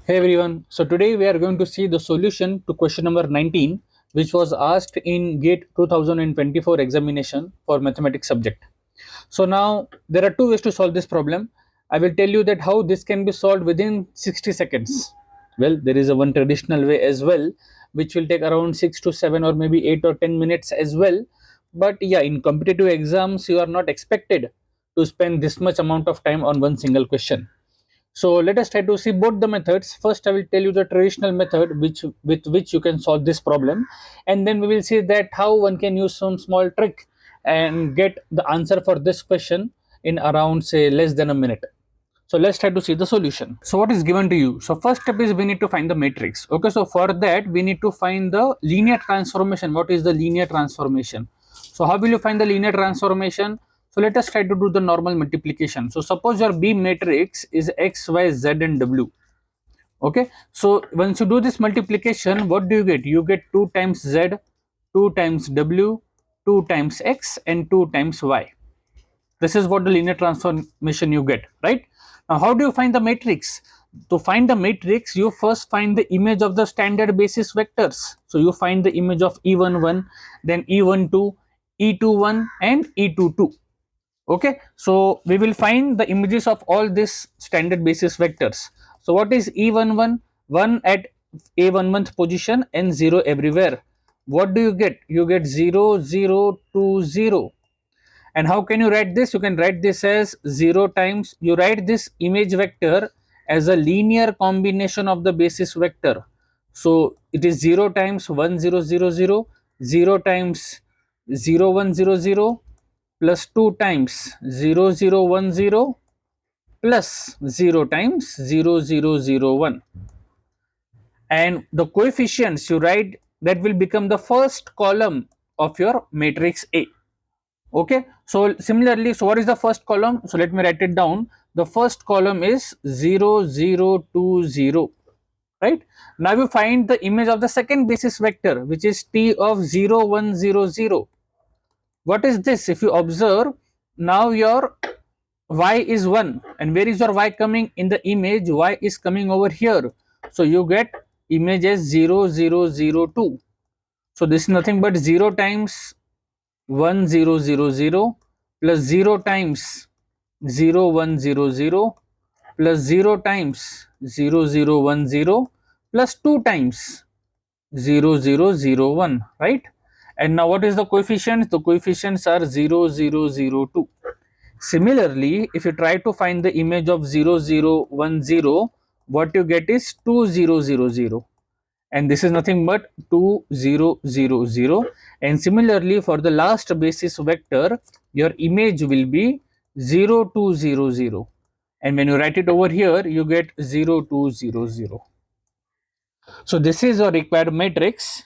Hey everyone, so today we are going to see the solution to question number 19, which was asked in GATE 2024 examination for mathematics subject. So now there are two ways to solve this problem. I will tell you that how this can be solved within 60 seconds. Well, there is a one traditional way as well, which will take around 6 to 7 or maybe 8 or 10 minutes as well. But yeah, in competitive exams, you are not expected to spend this much amount of time on one single question. So let us try to see both the methods. First, I will tell you the traditional method with which you can solve this problem, and then we will see that how one can use some small trick and get the answer for this question in around say less than a minute. So let's try to see the solution. So what is given to you? So first step is we need to find the matrix. Okay, so for that we need to find the linear transformation. What is the linear transformation? So how will you find the linear transformation? So let us try to do the normal multiplication. So suppose your B matrix is X, Y, Z and W. Okay, so once you do this multiplication, what do you get? You get 2 times Z, 2 times W, 2 times X and 2 times Y. This is what the linear transformation you get, right? Now how do you find the matrix? To find the matrix, you first find the image of the standard basis vectors. So you find the image of E11, then E12, E21 and E22. Okay, so we will find the images of all these standard basis vectors. So what is E11? 1 at A11th position and 0 everywhere. What do you get? You get 0, 0, 2, 0. And how can you write this? You can write this as 0 times, you write this image vector as a linear combination of the basis vector. So it is 0 times 1 0 0 0, 0 times 0 1 0 0 plus 2 times 0 0 1 0 plus 0 times 0 0 0 1. And the coefficients you write, that will become the first column of your matrix A. Okay, so similarly, so what is the first column? So let me write it down. The first column is 0 0 2 0, right? Now you find the image of the second basis vector, which is t of 0 1 0 0. What is this? If you observe, now your y is 1, and where is your y coming in the image? Y is coming over here, so you get image as 0 0 0 2. So this is nothing but 0 times 1 0 0 0 plus 0 times 0 1 0 0 plus 0 times 0 0 1 0 plus 2 times 0 0 0 1, right? And now what is the coefficients? The coefficients are 0 0 0 2. Similarly, if you try to find the image of 0 0 1 0, what you get is 2 0 0 0, and this is nothing but 2 0 0 0. And similarly, for the last basis vector, your image will be 0 2 0 0, and when you write it over here, you get 0 2 0 0. So this is a required matrix.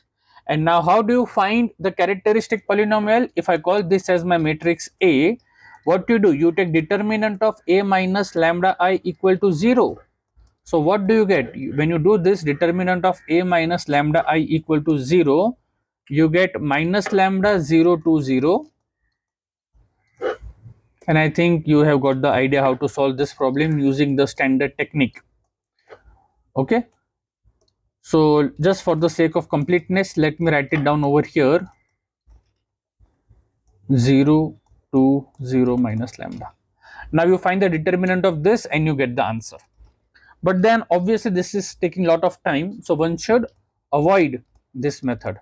And now how do you find the characteristic polynomial? If I call this as my matrix A, what you do? You take determinant of A minus lambda I equal to 0. So what do you get? When you do this, determinant of A minus lambda I equal to 0, you get minus lambda 0 to 0. And I think you have got the idea how to solve this problem using the standard technique. Okay. So just for the sake of completeness, let me write it down over here. 0 to 0 minus lambda. Now you find the determinant of this and you get the answer. But then obviously this is taking a lot of time, so one should avoid this method.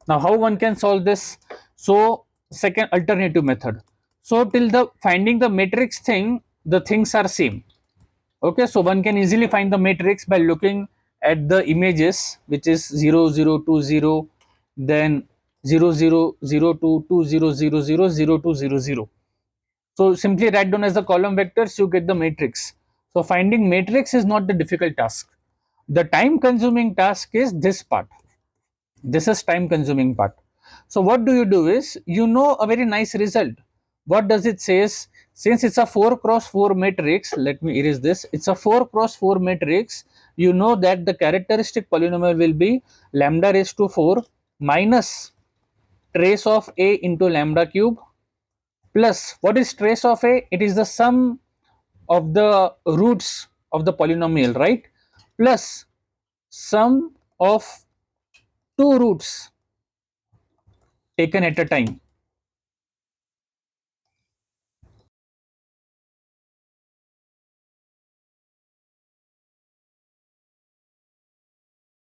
Now how one can solve this? So second alternative method. So till the finding the matrix thing, the things are same. Okay, so one can easily find the matrix by looking at the images, which is 0 0 2 0, then 0 0 0 2 2 0 0 0 0 2 0 0. So simply write down as the column vectors, you get the matrix. So finding matrix is not the difficult task. The time consuming task is this part. This is time consuming part. So what do you do is, you know a very nice result. What does it says? Since it's a 4 cross 4 matrix, let me erase this. It's a 4 cross 4 matrix. You know that the characteristic polynomial will be lambda raised to 4 minus trace of a into lambda cube plus, what is trace of a? It is the sum of the roots of the polynomial, right? plus sum of two roots taken at a time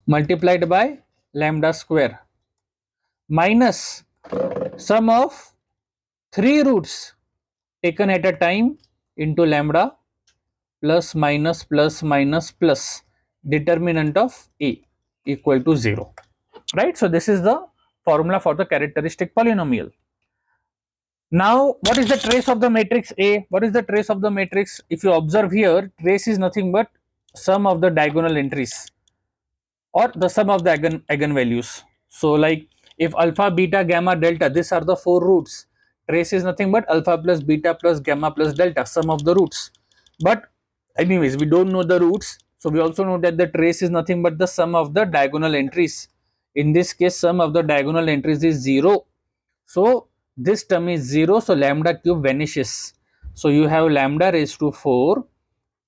multiplied by lambda square minus sum of three roots taken at a time into lambda plus minus plus minus plus determinant of a equal to 0, right? So this is the formula for the characteristic polynomial. Now what is the trace of the matrix A? What is the trace of the matrix? If you observe here, trace is nothing but sum of the diagonal entries or the sum of the eigenvalues. So like if alpha, beta, gamma, delta, these are the four roots. Trace is nothing but alpha plus beta plus gamma plus delta, sum of the roots. But anyways, we don't know the roots. So we also know that the trace is nothing but the sum of the diagonal entries. In this case, sum of the diagonal entries is 0. So this term is 0. So lambda cube vanishes. So you have lambda raised to 4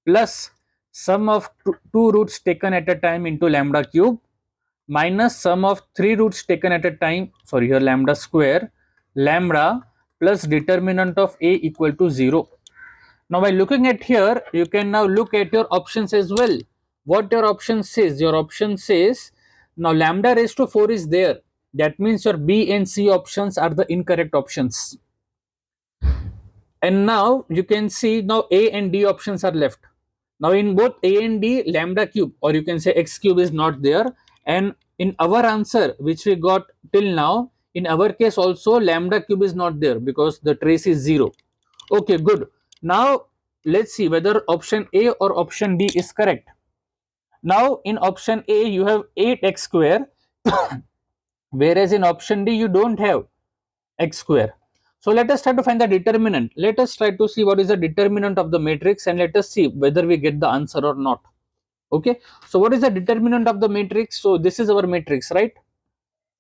plus sum of two roots taken at a time into lambda cube minus sum of three roots taken at a time, sorry, here lambda square, lambda plus determinant of a equal to 0. Now by looking at here, you can now look at your options as well. What your option says? Your option says now lambda raised to 4 is there. That means your B and C options are the incorrect options. And now you can see now A and D options are left. Now in both A and D, lambda cube or you can say x cube is not there, and in our answer which we got till now, in our case also lambda cube is not there because the trace is 0. Okay, good. Now let's see whether option A or option D is correct. Now in option A you have 8x square whereas in option D you don't have x square. So let us try to find the determinant. Let us try to see what is the determinant of the matrix and let us see whether we get the answer or not. Okay, so what is the determinant of the matrix? So this is our matrix, right?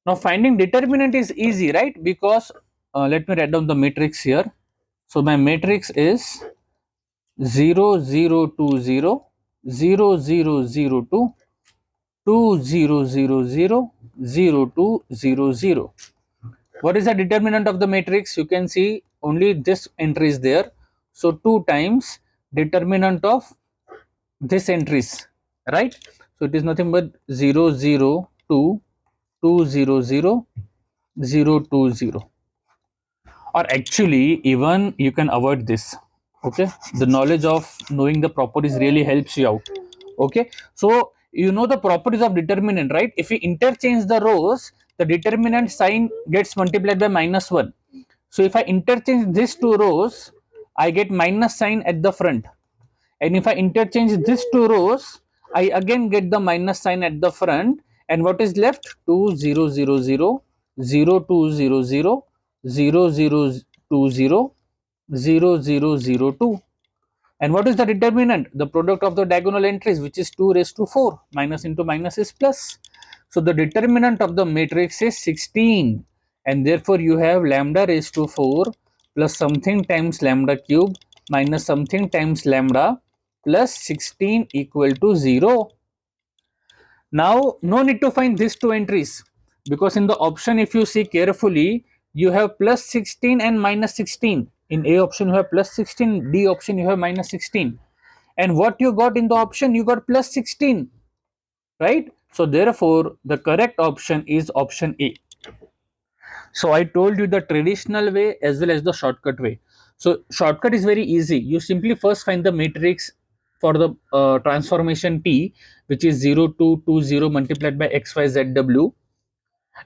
Now finding determinant is easy, right? Because let me write down the matrix here. So my matrix is 0 0 2 0 0 0 0 2 2 0 0 0 0 2 0 0. What is the determinant of the matrix? You can see only this entry is there. So 2 times determinant of this entries, right? So it is nothing but 0 0 2 2 0 0 0 2 0. Or actually even you can avoid this. Okay, the knowledge of knowing the properties really helps you out. Okay, so you know the properties of determinant, right? If we interchange the rows, the determinant sign gets multiplied by -1. So if I interchange these two rows, I get minus sign at the front, and if I interchange these two rows, I again get the minus sign at the front, and what is left? 2 0 0 0 0 2 0 0 0 0 2 0 0 0 0 2. And what is the determinant? The product of the diagonal entries, which is 2 raised to 4. Minus into minus is plus. So the determinant of the matrix is 16, and therefore you have lambda raised to 4 plus something times lambda cube minus something times lambda plus 16 equal to 0. Now no need to find these two entries because in the option, if you see carefully, you have plus 16 and minus 16. In A option you have plus 16, D option you have minus 16, and what you got in the option, you got plus 16, right? So therefore the correct option is option A. So I told you the traditional way as well as the shortcut way. So shortcut is very easy. You simply first find the matrix for the transformation T, which is 0 2 2 0 multiplied by x y z w.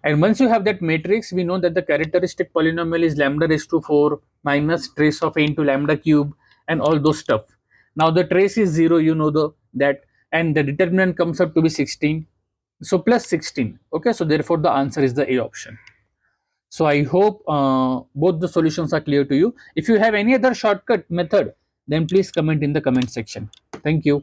And once you have that matrix, we know that the characteristic polynomial is lambda raised to 4 minus trace of a into lambda cube and all those stuff. Now the trace is 0, you know that, and the determinant comes up to be 16. So plus 16. Okay, so therefore the answer is the A option. So I hope both the solutions are clear to you. If you have any other shortcut method, then please comment in the comment section. Thank you.